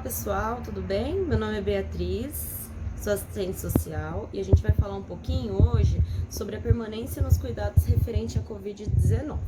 pessoal, tudo bem? Meu nome é Beatriz, sou assistente social e a gente vai falar um pouquinho hoje sobre a permanência nos cuidados referente à Covid-19.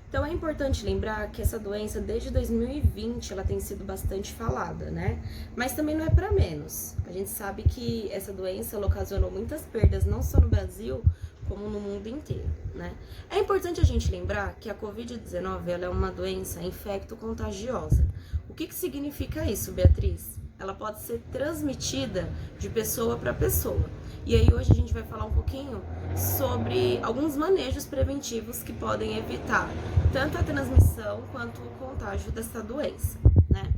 Então é importante lembrar que essa doença desde 2020 ela tem sido bastante falada, né? Mas também não é para menos. A gente sabe que essa doença ela ocasionou muitas perdas não só no Brasil, como no mundo inteiro, né? É importante a gente lembrar que a Covid-19 ela é uma doença infecto-contagiosa. O que significa isso, Beatriz? Ela pode ser transmitida de pessoa para pessoa. E aí hoje a gente vai falar um pouquinho sobre alguns manejos preventivos que podem evitar tanto a transmissão quanto o contágio dessa doença, né?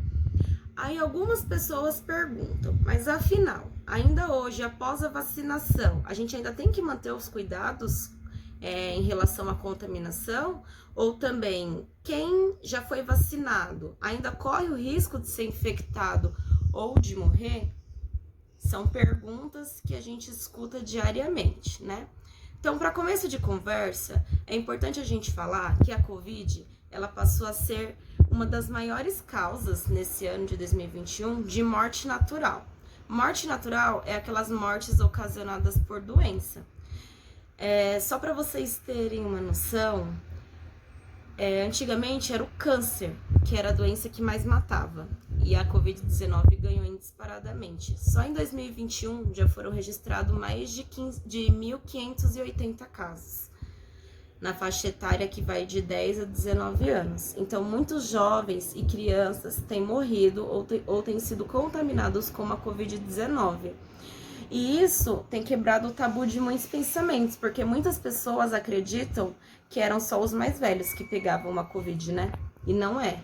Aí algumas pessoas perguntam, mas afinal, ainda hoje, após a vacinação, a gente ainda tem que manter os cuidados em relação à contaminação? Ou também, quem já foi vacinado ainda corre o risco de ser infectado ou de morrer? São perguntas que a gente escuta diariamente, né? Então, para começo de conversa, é importante a gente falar que a Covid, ela passou a ser uma das maiores causas nesse ano de 2021 de morte natural. Morte natural é aquelas mortes ocasionadas por doença. Só para vocês terem uma noção, antigamente era o câncer, que era a doença que mais matava, e a Covid-19 ganhou disparadamente. Só em 2021 já foram registrados mais de 1.580 casos, na faixa etária que vai de 10 a 19 anos. Então, muitos jovens e crianças têm morrido ou têm sido contaminados com a Covid-19. E isso tem quebrado o tabu de muitos pensamentos, porque muitas pessoas acreditam que eram só os mais velhos que pegavam uma Covid, né? E não é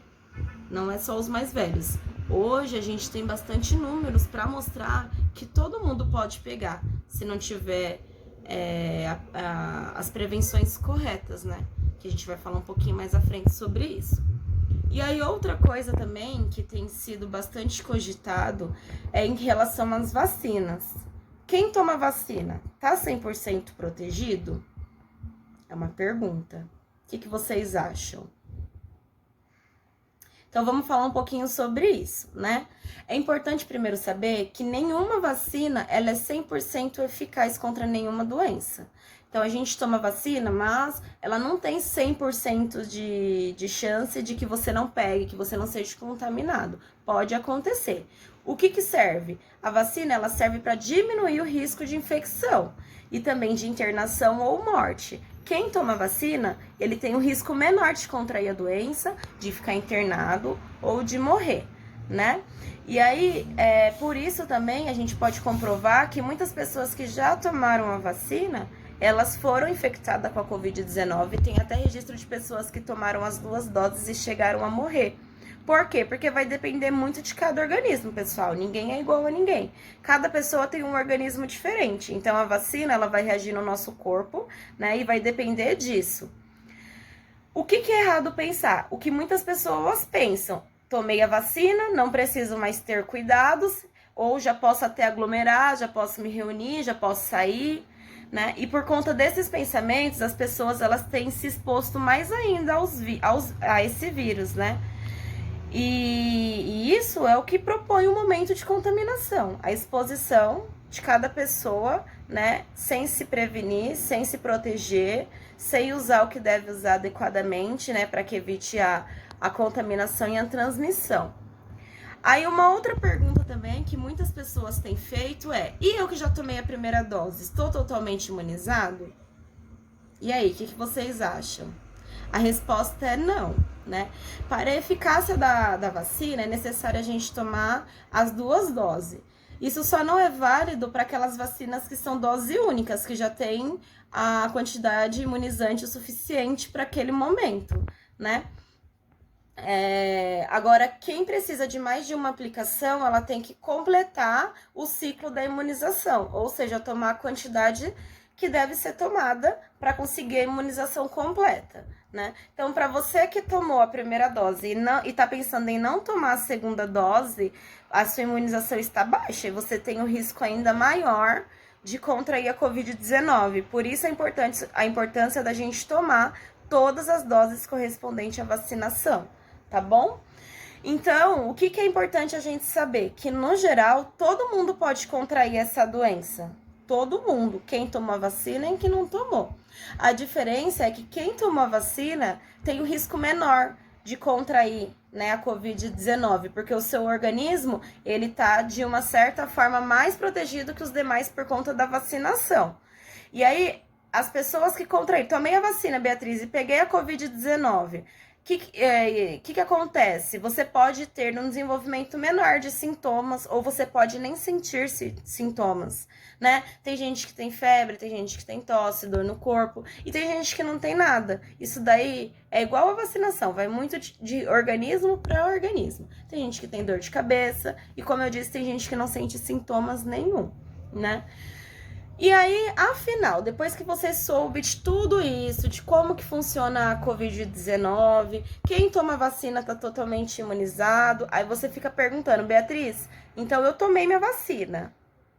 só os mais velhos. Hoje a gente tem bastante números para mostrar que todo mundo pode pegar, se não tiver as prevenções corretas, né? Que a gente vai falar um pouquinho mais à frente sobre isso. E aí outra coisa também que tem sido bastante cogitado é em relação às vacinas. Quem toma vacina tá 100% protegido? É uma pergunta. O que vocês acham? Então, vamos falar um pouquinho sobre isso, né? É importante primeiro saber que nenhuma vacina ela é 100% eficaz contra nenhuma doença. Então, a gente toma vacina, mas ela não tem 100% de chance de que você não pegue, que você não seja contaminado. Pode acontecer. O que serve? A vacina ela serve para diminuir o risco de infecção e também de internação ou morte. Quem toma vacina, ele tem um risco menor de contrair a doença, de ficar internado ou de morrer, né? E aí, por isso também a gente pode comprovar que muitas pessoas que já tomaram a vacina, elas foram infectadas com a Covid-19. Tem até registro de pessoas que tomaram as 2 doses e chegaram a morrer. Por quê? Porque vai depender muito de cada organismo, pessoal. Ninguém é igual a ninguém. Cada pessoa tem um organismo diferente. Então, a vacina, ela vai reagir no nosso corpo, né? E vai depender disso. O que é errado pensar? O que muitas pessoas pensam. Tomei a vacina, não preciso mais ter cuidados. Ou já posso até aglomerar, já posso me reunir, já posso sair, né? E por conta desses pensamentos, as pessoas, elas têm se exposto mais ainda a esse vírus, né? E isso é o que propõe o momento de contaminação, a exposição de cada pessoa, né, sem se prevenir, sem se proteger, sem usar o que deve usar adequadamente, né, para que evite a contaminação e a transmissão. Aí uma outra pergunta também que muitas pessoas têm feito é: e eu que já tomei a primeira dose, estou totalmente imunizado? E aí, o que vocês acham? A resposta é não, né? Para a eficácia da vacina, é necessário a gente tomar as 2 doses. Isso só não é válido para aquelas vacinas que são dose únicas, que já tem a quantidade imunizante suficiente para aquele momento, né? Agora, quem precisa de mais de uma aplicação, ela tem que completar o ciclo da imunização, ou seja, tomar a quantidade que deve ser tomada para conseguir a imunização completa, né? Então, para você que tomou a primeira dose e está pensando em não tomar a segunda dose, a sua imunização está baixa e você tem um risco ainda maior de contrair a Covid-19. Por isso a importância da gente tomar todas as doses correspondentes à vacinação, tá bom? Então, o que é importante a gente saber? Que, no geral, todo mundo pode contrair essa doença. Todo mundo. Quem tomou a vacina e quem não tomou. A diferença é que quem tomou a vacina tem o risco menor de contrair, né, a Covid-19, porque o seu organismo, ele tá, de uma certa forma, mais protegido que os demais por conta da vacinação. E aí, as pessoas que contraíram, tomei a vacina, Beatriz, e peguei a Covid-19, que acontece? Você pode ter um desenvolvimento menor de sintomas, ou você pode nem sentir sintomas, né? Tem gente que tem febre, tem gente que tem tosse, dor no corpo, e tem gente que não tem nada. Isso daí é igual a vacinação, vai muito de organismo para organismo. Tem gente que tem dor de cabeça, e como eu disse, tem gente que não sente sintomas nenhum, né? E aí, afinal, depois que você soube de tudo isso, de como que funciona a Covid-19, quem toma vacina tá totalmente imunizado, aí você fica perguntando, Beatriz, então eu tomei minha vacina,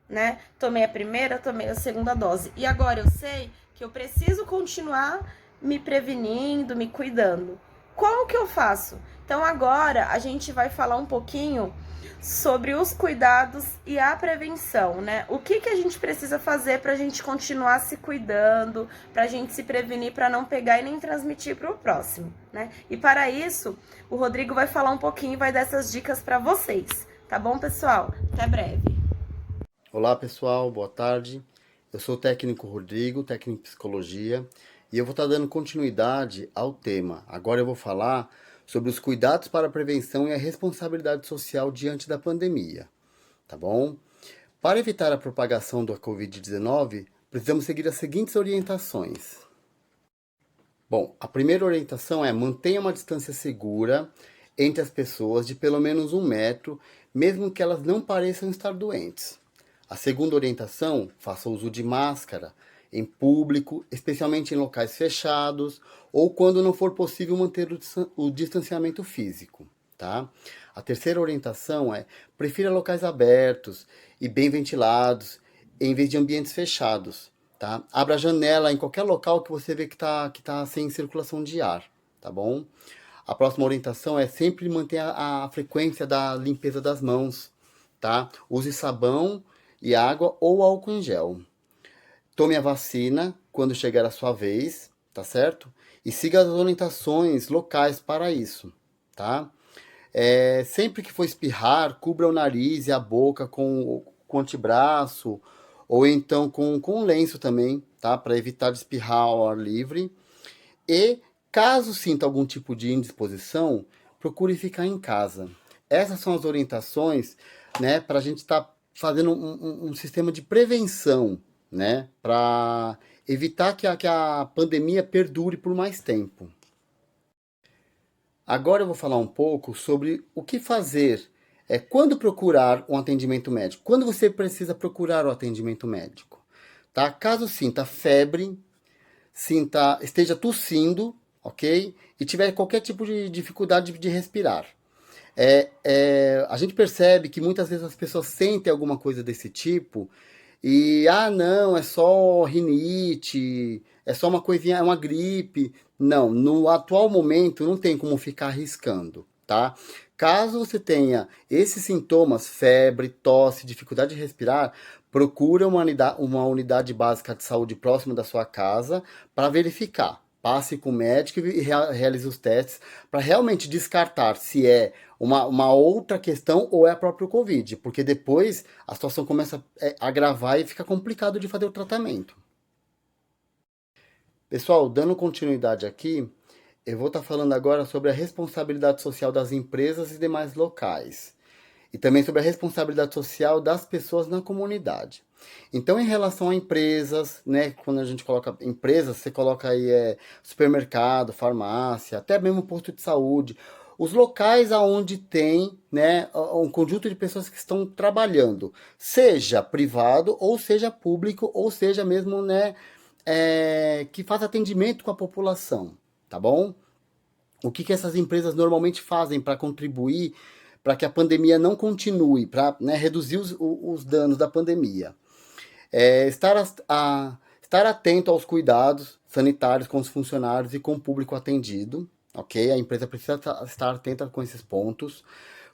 né? Tomei a primeira, tomei a segunda dose. E agora eu sei que eu preciso continuar me prevenindo, me cuidando. Como que eu faço? Então agora a gente vai falar um pouquinho sobre os cuidados e a prevenção, né? O que a gente precisa fazer para a gente continuar se cuidando, para a gente se prevenir, para não pegar e nem transmitir para o próximo, né? E para isso, o Rodrigo vai falar um pouquinho e vai dar essas dicas para vocês, tá bom, pessoal? Até breve. Olá pessoal, boa tarde. Eu sou o técnico Rodrigo, técnico em psicologia, e eu vou estar dando continuidade ao tema. Agora eu vou falar sobre os cuidados para a prevenção e a responsabilidade social diante da pandemia, tá bom? Para evitar a propagação da Covid-19, precisamos seguir as seguintes orientações. Bom, a primeira orientação é mantenha uma distância segura entre as pessoas de pelo menos 1 metro, mesmo que elas não pareçam estar doentes. A segunda orientação, faça uso de máscara em público, especialmente em locais fechados ou quando não for possível manter o distanciamento físico, tá? A terceira orientação é prefira locais abertos e bem ventilados em vez de ambientes fechados, tá? Abra a janela em qualquer local que você vê que tá sem circulação de ar, tá bom? A próxima orientação é sempre manter a frequência da limpeza das mãos, tá? Use sabão e água ou álcool em gel. Tome a vacina quando chegar a sua vez, tá certo? E siga as orientações locais para isso, tá? Sempre que for espirrar, cubra o nariz e a boca com antebraço ou então com lenço também, tá? Para evitar de espirrar ao ar livre. E caso sinta algum tipo de indisposição, procure ficar em casa. Essas são as orientações, né, para a gente estar fazendo um sistema de prevenção, né, para evitar que a pandemia perdure por mais tempo. Agora eu vou falar um pouco sobre o que fazer, quando procurar um atendimento médico, quando você precisa procurar o atendimento médico, tá? Caso sinta febre, esteja tossindo, ok? E tiver qualquer tipo de dificuldade de respirar. A gente percebe que muitas vezes as pessoas sentem alguma coisa desse tipo e, não, é só rinite, é só uma coisinha, é uma gripe. Não, no atual momento não tem como ficar arriscando, tá? Caso você tenha esses sintomas, febre, tosse, dificuldade de respirar, procura uma unidade básica de saúde próxima da sua casa para verificar. Passe com o médico e realize os testes para realmente descartar se é uma outra questão ou é a própria Covid, porque depois a situação começa a agravar e fica complicado de fazer o tratamento. Pessoal, dando continuidade aqui, eu vou estar falando agora sobre a responsabilidade social das empresas e demais locais. E também sobre a responsabilidade social das pessoas na comunidade. Então, em relação a empresas, né, quando a gente coloca empresas, você coloca aí supermercado, farmácia, até mesmo posto de saúde, os locais aonde tem, né, um conjunto de pessoas que estão trabalhando, seja privado, ou seja público, ou seja mesmo, né, que faz atendimento com a população, tá bom? O que essas empresas normalmente fazem para contribuir para que a pandemia não continue, para, né, reduzir os danos da pandemia? Estar atento aos cuidados sanitários com os funcionários e com o público atendido, ok? A empresa precisa estar atenta com esses pontos.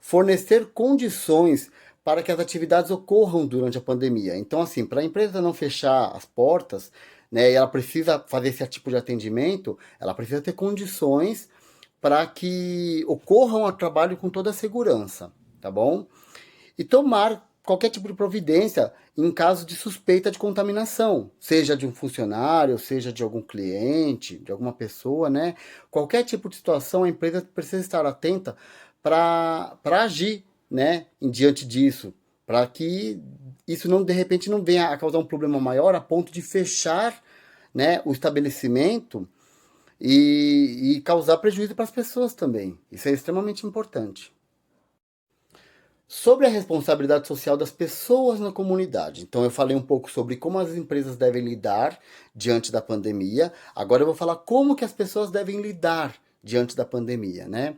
Fornecer condições para que as atividades ocorram durante a pandemia. Então, assim, para a empresa não fechar as portas, né, e ela precisa fazer esse tipo de atendimento, ela precisa ter condições para que ocorram o trabalho com toda a segurança, tá bom? E tomar qualquer tipo de providência em caso de suspeita de contaminação, seja de um funcionário, seja de algum cliente, de alguma pessoa, né? Qualquer tipo de situação, a empresa precisa estar atenta para agir, né, em diante disso, para que isso não de repente não venha a causar um problema maior a ponto de fechar, né, o estabelecimento e causar prejuízo para as pessoas também. Isso é extremamente importante. Sobre a responsabilidade social das pessoas na comunidade. Então, eu falei um pouco sobre como as empresas devem lidar diante da pandemia. Agora, eu vou falar como que as pessoas devem lidar diante da pandemia, né?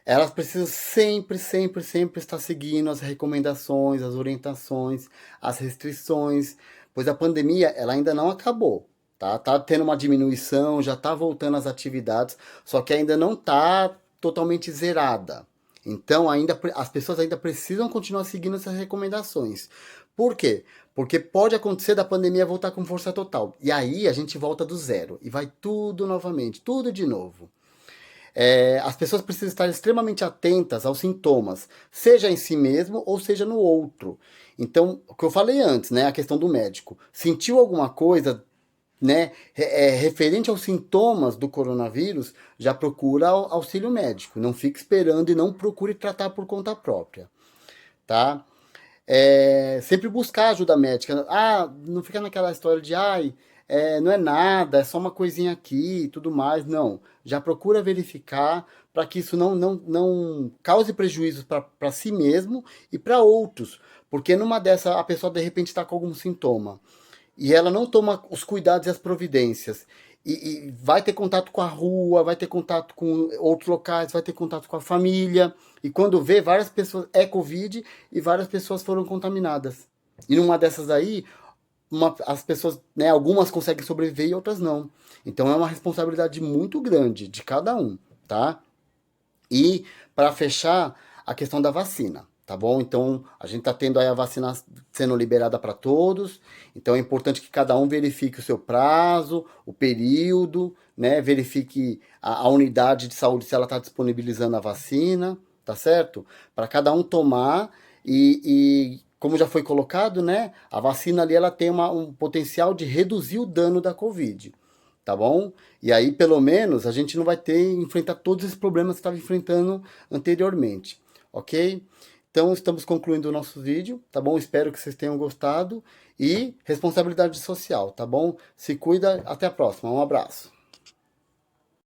Elas precisam sempre, sempre, sempre estar seguindo as recomendações, as orientações, as restrições, pois a pandemia ela ainda não acabou. Tá tendo uma diminuição, já tá voltando às atividades, só que ainda não tá totalmente zerada. Então, ainda as pessoas ainda precisam continuar seguindo essas recomendações. Por quê? Porque pode acontecer da pandemia voltar com força total. E aí a gente volta do zero e vai tudo novamente, tudo de novo. As pessoas precisam estar extremamente atentas aos sintomas, seja em si mesmo ou seja no outro. Então, o que eu falei antes, né, a questão do médico. Sentiu alguma coisa, né, referente aos sintomas do coronavírus, já procura auxílio médico. Não fique esperando e não procure tratar por conta própria, tá? Sempre buscar ajuda médica. Ah, não fica naquela história de, ai, não é nada, é só uma coisinha aqui e tudo mais. Não, já procura verificar para que isso não cause prejuízos para si mesmo e para outros. Porque numa dessa, a pessoa de repente está com algum sintoma e ela não toma os cuidados e as providências. E vai ter contato com a rua, vai ter contato com outros locais, vai ter contato com a família. E quando vê, várias pessoas é Covid e várias pessoas foram contaminadas. E numa dessas aí, as pessoas, né, algumas conseguem sobreviver e outras não. Então é uma responsabilidade muito grande de cada um, tá? E para fechar, a questão da vacina, tá bom? Então a gente está tendo aí a vacina sendo liberada para todos. Então é importante que cada um verifique o seu prazo, o período, né? Verifique a unidade de saúde se ela está disponibilizando a vacina, tá certo? Para cada um tomar como já foi colocado, né? A vacina ali ela tem um potencial de reduzir o dano da Covid, tá bom? E aí, pelo menos, a gente não vai enfrentar todos esses problemas que estava enfrentando anteriormente, ok? Então, estamos concluindo o nosso vídeo, tá bom? Espero que vocês tenham gostado. E responsabilidade social, tá bom? Se cuida, até a próxima. Um abraço.